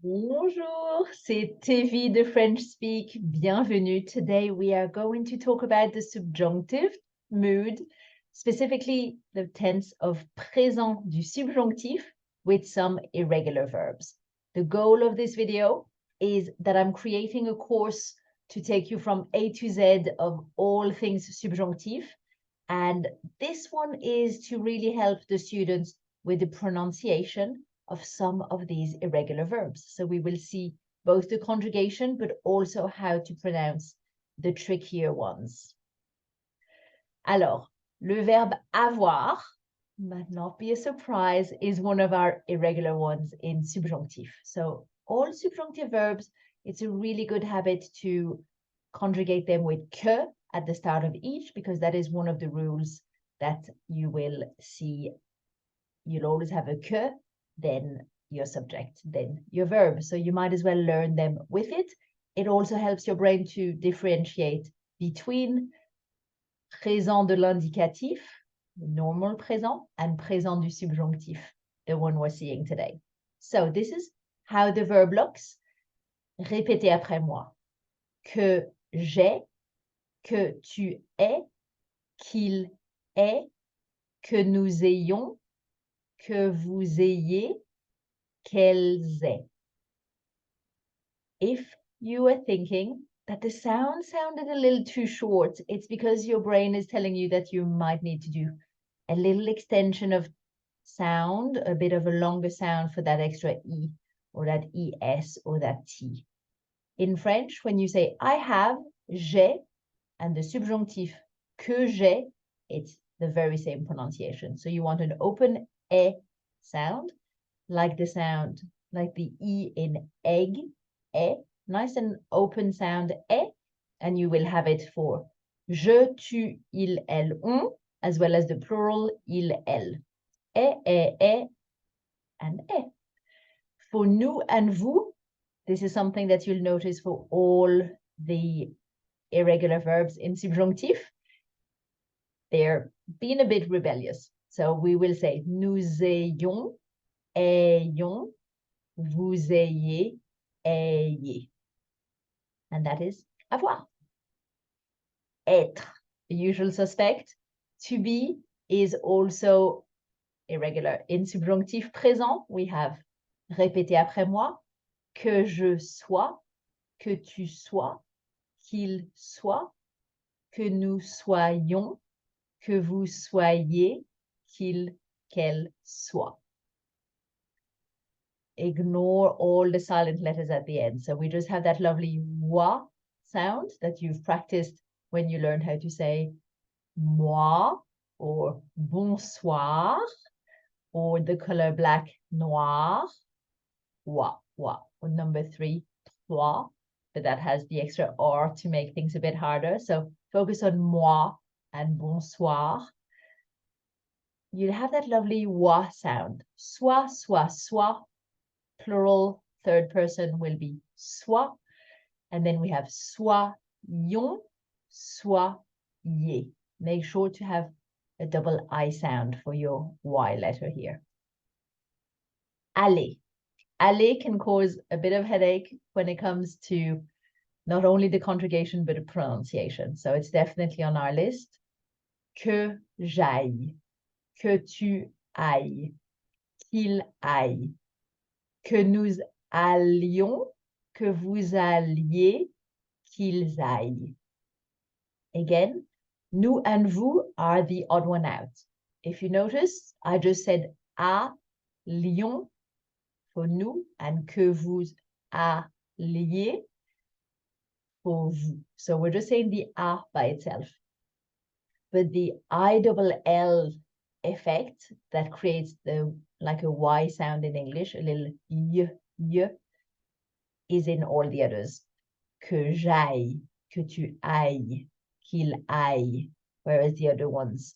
Bonjour, c'est Tevi de French Speak. Bienvenue. Today we are going to talk about the subjunctive mood, specifically the tense of présent du subjonctif with some irregular verbs. The goal of this video is that I'm creating a course to take you from A to Z of all things subjunctive. And this one is to really help the students with the pronunciation of some of these irregular verbs. So we will see both the conjugation, but also how to pronounce the trickier ones. Alors, le verbe avoir, might not be a surprise, is one of our irregular ones in subjunctive. So all subjunctive verbs, it's a really good habit to conjugate them with que at the start of each, because that is one of the rules that you will see. You'll always have a que, then your subject, then your verb. So you might as well learn them with it. It also helps your brain to differentiate between présent de l'indicatif, normal présent, and présent du subjonctif, the one we're seeing today. So this is how the verb looks. Répétez après moi. Que j'ai, que tu es, qu'il est, que nous ayons, que vous ayez, qu'elles aient. If you were thinking that the sound sounded a little too short, it's because your brain is telling you that you might need to do a little extension of sound, a bit of a longer sound for that extra E or that ES or that T. In French, when you say I have, j'ai, and the subjunctif que j'ai, it's the very same pronunciation. So you want an open E sound, like the E in egg, E, nice and open sound, E, and you will have it for je, tu, il, elles, on, as well as the plural il, elles. E, and E. For nous and vous, this is something that you'll notice for all the irregular verbs in subjunctif. They're being a bit rebellious. So we will say nous ayons, ayons, vous ayez, ayez. And that is avoir. Etre, the usual suspect. To be is also irregular. In subjonctif présent, we have répétez après moi, que je sois, que tu sois, qu'il soit, que nous soyons, que vous soyez, qu'il, qu'elle soit. Ignore all the silent letters at the end. So we just have that lovely wa sound that you've practiced when you learned how to say moi or bonsoir or the color black noir, wa. Or number 3, trois, but that has the extra R to make things a bit harder. So focus on moi and bonsoir. You'll have that lovely wa sound. Soit, plural, third person will be soit. And then we have soyons, soyez. Make sure to have a double I sound for your Y letter here. Aller. Aller can cause a bit of headache when it comes to not only the conjugation, but the pronunciation. So it's definitely on our list. Que j'aille, que tu ailles, qu'il aille, que nous allions, que vous alliez, qu'ils aillent. Again, nous and vous are the odd one out. If you notice, I just said allions for nous and que vous alliez for vous. So we're just saying the a by itself. But the ILL effect that creates the like a Y sound in English, a little y, is in all the others. Que j'aille, que tu ailles, qu'il aille, whereas the other ones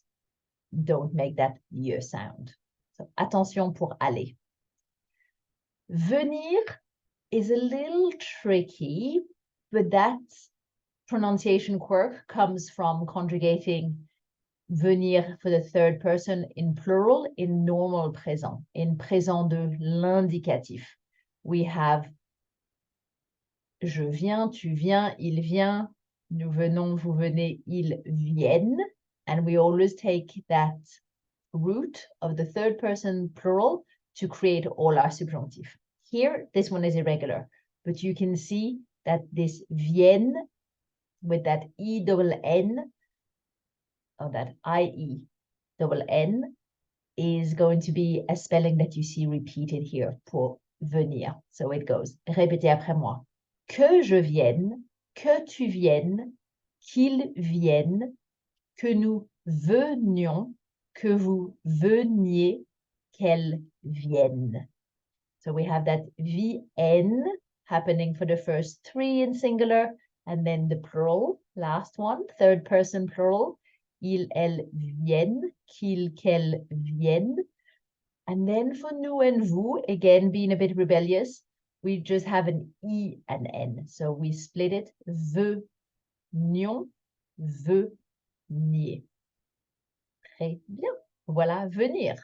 don't make that y sound. So attention pour aller. Venir is a little tricky, but that pronunciation quirk comes from conjugating venir for the third person in plural in normal présent, in présent de l'indicatif. we have je viens, tu viens, il vient, nous venons, vous venez, ils viennent. And we always take that root of the third person plural to create all our subjunctive. Here, this one is irregular, but you can see that this viennent with that E-double-N, or that I-E-double-N, is going to be a spelling that you see repeated here pour venir. So it goes, répétez après moi. Que je vienne, que tu viennes, qu'ils viennent, que nous venions, que vous veniez, qu'elles viennent. So we have that VN happening for the first three in singular, and then the plural, last one, third person plural, ils, elles viennent, qu'ils, qu'elles viennent. And then for nous and vous, again being a bit rebellious, we just have an E and N. So we split it, venions, veniez. Très bien. Voilà, venir.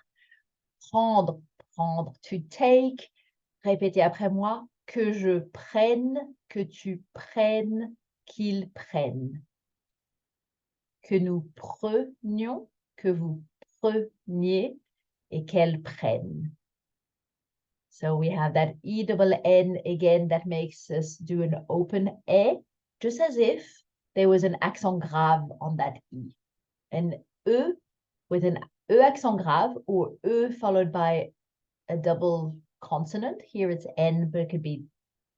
Prendre, prendre, to take. Répétez après moi, que je prenne, que tu prennes, qu'ils prennent. Que nous prenions, que vous preniez, et qu'elles prennent. So we have that E-double-N again that makes us do an open E, just as if there was an accent grave on that E. An E with an E accent grave, or E followed by a double consonant. Here it's N, but it could be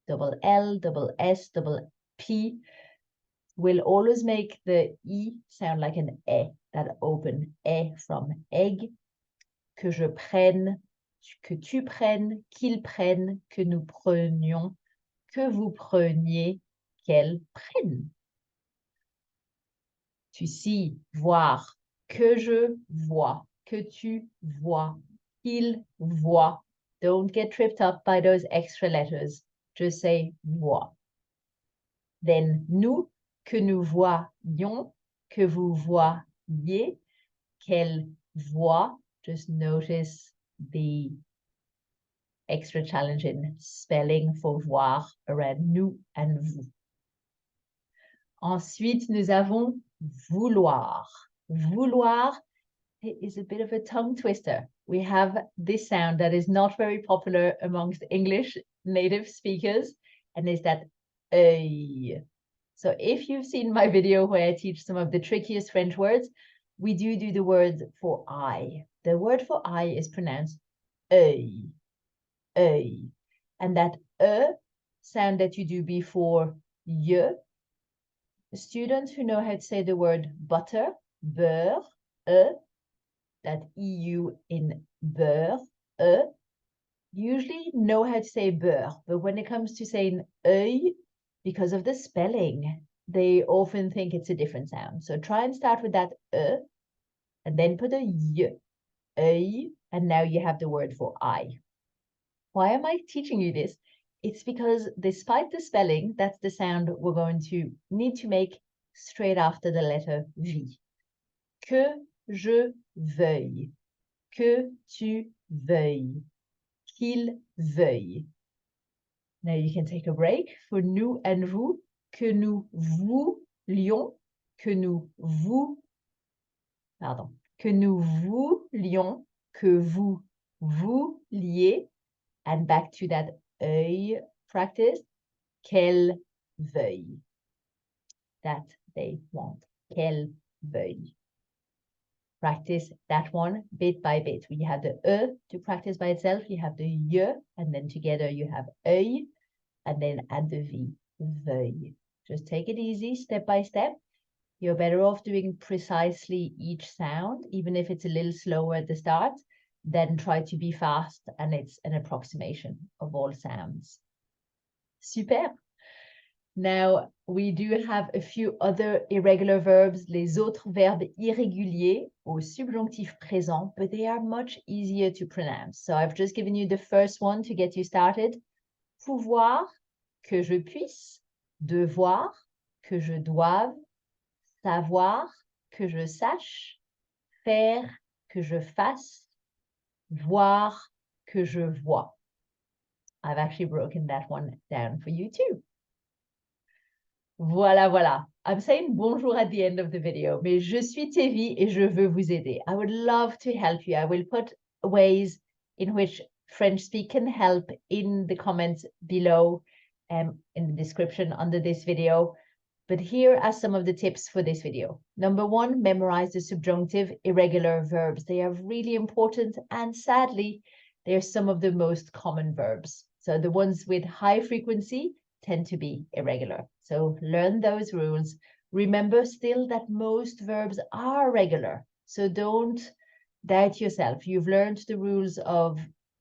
double L, double S, double P. Will always make the E sound like an E, that open E from egg. Que je prenne, que tu prennes, qu'ils prennent, que nous prenions, que vous preniez, qu'elles prennent. Tu see, voir, que je vois, que tu vois, qu'il voit. Don't get tripped up by those extra letters. Just say voit. Then nous, que nous voyions, que vous voyiez, qu'elles voient. Just notice the extra challenge in spelling for voir around nous and vous. Ensuite, nous avons vouloir. Vouloir is a bit of a tongue twister. We have this sound that is not very popular amongst English native speakers, and is that œil. So if you've seen my video where I teach some of the trickiest French words, we do the word for eye. The word for eye is pronounced œil, œil. And that sound that you do before ye, students who know how to say the word butter, beurre, that EU in beurre, usually know how to say beurre. But when it comes to saying œil, because of the spelling, they often think it's a different sound. So try and start with that and then put a y, œil, and now you have the word for eye. Why am I teaching you this? It's because despite the spelling, that's the sound we're going to need to make straight after the letter V. Que je veuille, que tu veuilles, qu'il veuille. Now you can take a break for nous and vous, que nous voulions, que nous voulions, que vous vouliez, and back to that œil practice, qu'elles veuillent, that they want, qu'elles veuillent. Practice that one bit by bit. You have the to practice by itself, you have the ye, and then together you have œil, and then add the v, veuille. Just take it easy, step by step. You're better off doing precisely each sound, even if it's a little slower at the start, than try to be fast and it's an approximation of all sounds. Super. Now, we do have a few other irregular verbs, les autres verbes irréguliers au subjonctif présent, but they are much easier to pronounce. So I've just given you the first one to get you started. Pouvoir, que je puisse. Devoir, que je doive. Savoir, que je sache. Faire, que je fasse. Voir, que je vois. I've actually broken that one down for you too. Voilà, voilà. I'm saying bonjour at the end of the video, mais je suis Tevi et je veux vous aider. I would love to help you. I will put ways in which French Speak can help in the comments below, in the description under this video. But here are some of the tips for this video. Number one, memorize the subjunctive irregular verbs. They are really important, and sadly, they're some of the most common verbs. So the ones with high frequency tend to be irregular. So learn those rules. Remember still that most verbs are regular. So don't doubt yourself. You've learned the rules of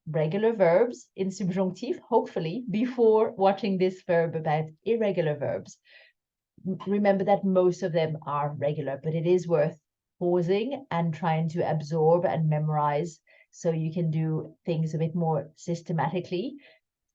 regular verbs in subjunctive, hopefully, before watching this verb about irregular verbs. Remember that most of them are regular, but it is worth pausing and trying to absorb and memorize so you can do things a bit more systematically,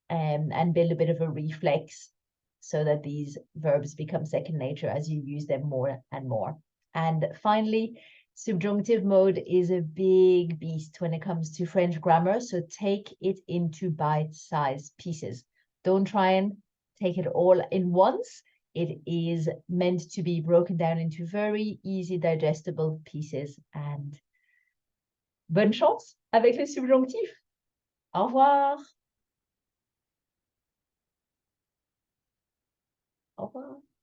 and build a bit of a reflex so that these verbs become second nature as you use them more and more. And finally, subjunctive mode is a big beast when it comes to French grammar, so take it into bite-sized pieces. Don't try and take it all in once. It is meant to be broken down into very easy digestible pieces. And bonne chance avec le subjonctif. Au revoir. Au revoir.